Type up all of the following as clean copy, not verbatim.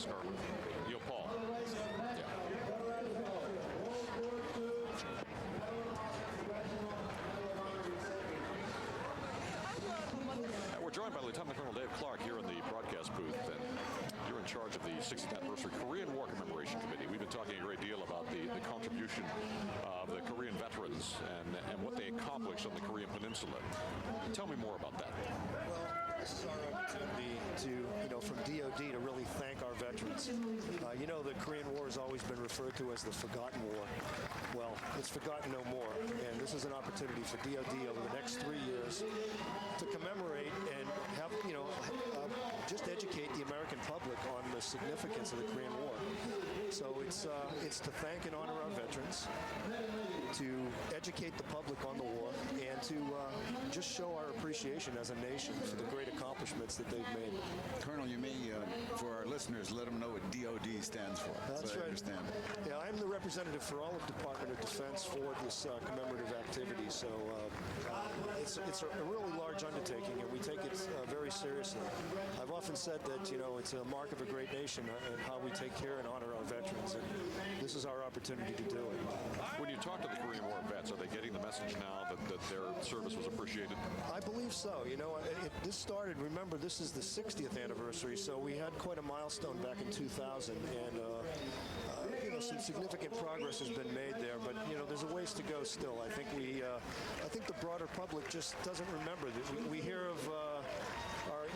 Alex, or Paul. Yeah. We're joined by Lieutenant Colonel Dave Clark here in the broadcast booth, and you're in charge of the 60th Anniversary Korean War Commemoration Committee. We've been talking a great deal about the contribution of the Korean veterans and what they accomplished on the Korean Peninsula. Tell me more about that. Well, this is our opportunity to, from DOD to really thank our veterans. The Korean War has always been referred to as the forgotten war. Well, it's forgotten no more, and this is an opportunity for DOD over the next 3 years to commemorate and have, just educate the American public on the significance of the Korean War. So it's to thank and honor our veterans, to educate the public on the war, and to just show our appreciation as a nation for the great accomplishments that they've made. Colonel, you may, for our listeners, let them know what DOD stands for. That's so right. I understand. Yeah, I'm the representative for all of Department of Defense for this commemorative activity. So it's a really large undertaking, and we take it very seriously. I've often said that, it's a mark of a great nation and how we take care and honor our veterans, and this is our opportunity to do it. When you talk to the Korean War vets, are they getting the message now that their service was appreciated? I believe so. This started, remember, this is the 60th anniversary, so we had quite a milestone back in 2000, and some significant progress has been made there, but there's a ways to go still. I think the broader public just doesn't remember that. We hear of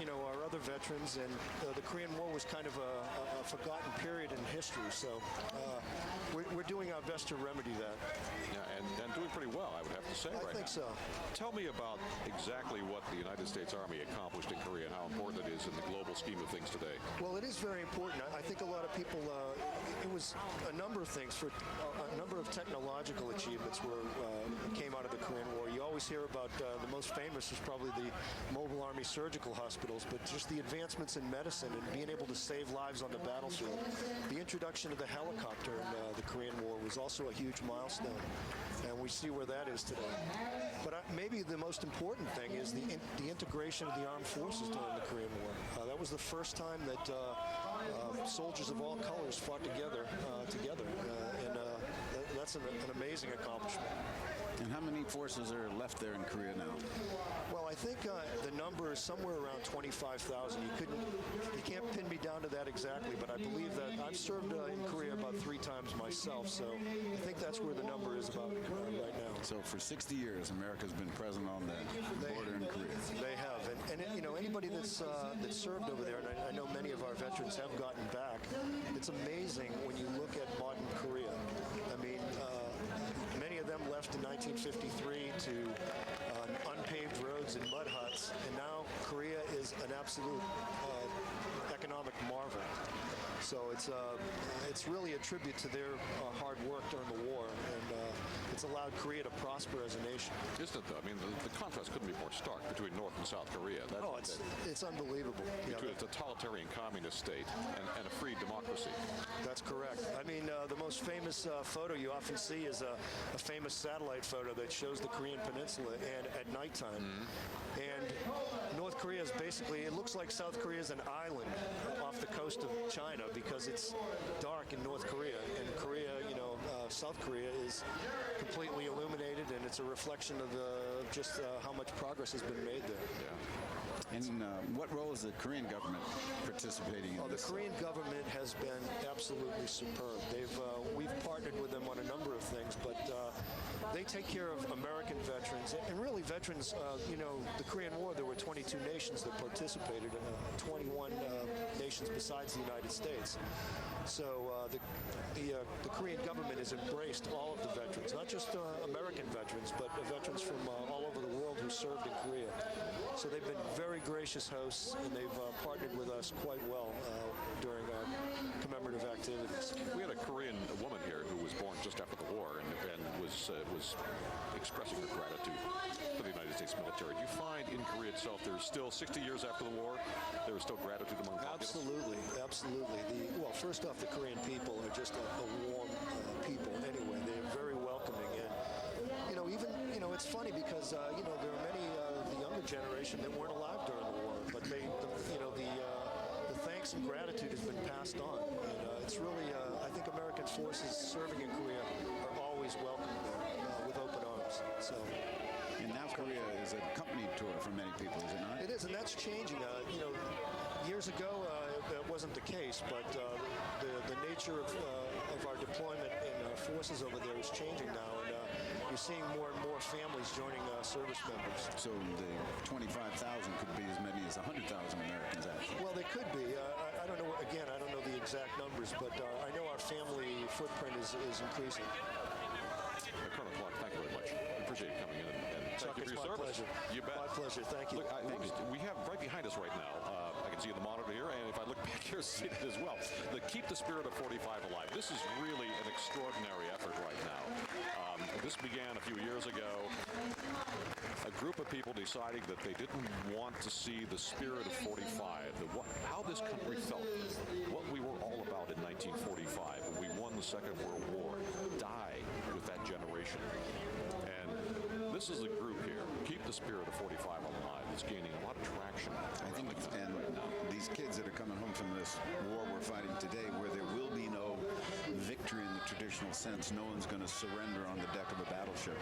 our other veterans, and the Korean War was kind of a forgotten period in history. So we're doing our best to remedy that. Yeah, and doing pretty well, I would have to say. I think so. Tell me about exactly what the United States Army accomplished in Korea and how important it is in the global scheme of things today. Well, it is very important. I think a lot of people, it was a number of things. For a number of technological achievements came out of the Korean War. You always hear about the most famous is probably the mobile army surgical hospitals, but just the advancements in medicine and being able to save lives on the battlefield. The introduction of the helicopter in the Korean War was also a huge milestone, and we see where that is today. But maybe the most important thing is the integration of the armed forces during the Korean War. That was the first time that soldiers of all colors fought together, and that's an amazing accomplishment. And how many forces are left there in Korea now? Well, I think the number is somewhere around 25,000. You can't pin me down to that exactly, but I believe that I've served in Korea about 3 times myself, so I think that's where the number is about right now. So for 60 years, America's been present on the border in Korea. They have, and anybody that's served over there, and I know many of our veterans have gotten back. It's amazing when you look at modern Korea. I mean, many of them left in 1953 to unpaved roads and mud huts, and now Korea is an absolute economic marvel. So it's really a tribute to their hard work during the war, and it's allowed Korea to prosper as a nation. Isn't it, though? I mean, the contrast couldn't be more stark between North and South Korea. It's unbelievable. Between a totalitarian communist state and a free democracy. That's correct. I mean, the most famous photo you often see is a famous satellite photo that shows the Korean Peninsula and at nighttime. Mm-hmm. And North Korea is basically, it looks like South Korea is an island off the coast of China because it's dark in North Korea. And Korea, South Korea is completely illuminated, and it's a reflection of just how much progress has been made there. Yeah. And what role is the Korean government participating in this? The Korean government has been absolutely superb. We've partnered with them on a number of things, but they take care of American veterans and really veterans. The Korean War, there were 22 nations that participated, 21 nations besides the United States. So the Korean government has embraced all of the veterans, not just American veterans, but veterans from all over the world who served in Korea. So they've been very gracious hosts, and they've partnered with us quite well during our commemorative activities. We had a Korean woman here who was born just after the war and was expressing her gratitude for the United States military. Do you find in Korea itself there's still 60 years after the war, there is still gratitude among populace? Absolutely. First off, the Korean people are just a warm people anyway. They're very welcoming, and it's funny because there are many of the younger generation that weren't alive during the war, but the thanks thanks and gratitude has been passed on. And it's really, I think American forces serving in Korea are always welcome there with open arms. So. And now Korea is a company tour for many people, is it not? It is, and that's changing. Years ago, that wasn't the case, but the nature of our deployment in forces over there is changing now, and you're seeing more and more families joining service members. So the 25,000 could be as many as 100,000 Americans, actually. Well, they could be. I don't know. Again, I don't know the exact numbers, but I know our family footprint is increasing. Colonel Clark, thank you very much. Appreciate you coming in and thank you for your service. Pleasure. You bet. My pleasure. Thank you. Look, we have right behind us right now, I can see the monitor here, and if I look back here, see it as well. The Keep the Spirit of 45 Alive. This is really an extraordinary effort right now. This began a few years ago. A group of people deciding that they didn't want to see the spirit of 45, how this country felt, what we were all about in 1945 when we won the Second World War, die with that generation. And this is a group here, Keep the Spirit of 45 Alive. It's gaining a lot of traction. I think, and these kids that are coming home from this war we're fighting today, where there will be no victory in the traditional sense, no one's going to surrender on the deck of a battleship.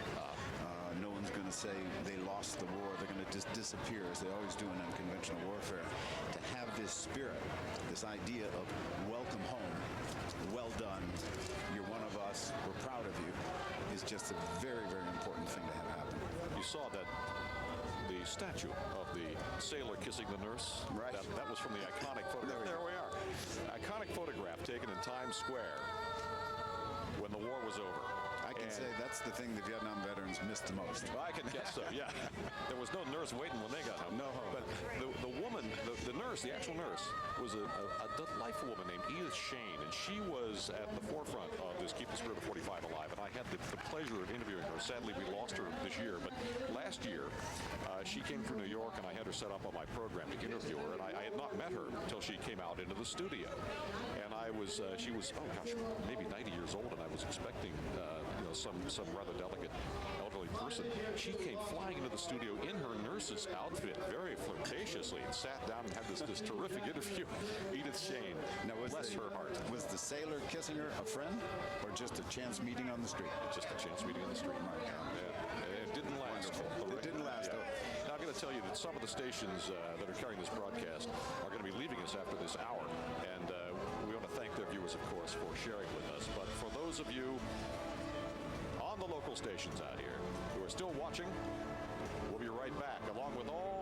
No one's going to say they lost the war. They're going to just disappear, as they always do in unconventional warfare. To have this spirit, this idea of welcome home, well done, you're one of us, we're proud of you, is just a very, very important thing to have happen. You saw that the statue of the sailor kissing the nurse. Right. That was from the iconic photograph. There we are. Iconic photograph taken in Times Square when the war was over. I can say that's the thing the Vietnam veterans missed the most. I can guess so, yeah. There was no nurse waiting when they got home. No. But the woman, the nurse, the actual nurse, was a delightful woman named Edith Shane, and she was at the forefront of this Keep the Spirit of 45 Alive, and I had the pleasure of interviewing her. Sadly, we lost her this year, but last year, she came from New York, and I had her set up on my program to interview her, and I had not met her until she came out into the studio. And she was, oh gosh, maybe 90 years old, and I was expecting, some rather delicate elderly person. She came flying into the studio in her nurse's outfit very flirtatiously and sat down and had this terrific interview. Edith Shane, now, bless her heart. Was the sailor kissing her a friend or just a chance meeting on the street? Just a chance meeting on the street. It didn't last. It didn't last. Yeah. Now, I'm going to tell you that some of the stations that are carrying this broadcast are going to be leaving us after this hour, and we want to thank their viewers, of course, for sharing with us. But for those of you on the local stations out here who are still watching, we'll be right back along with all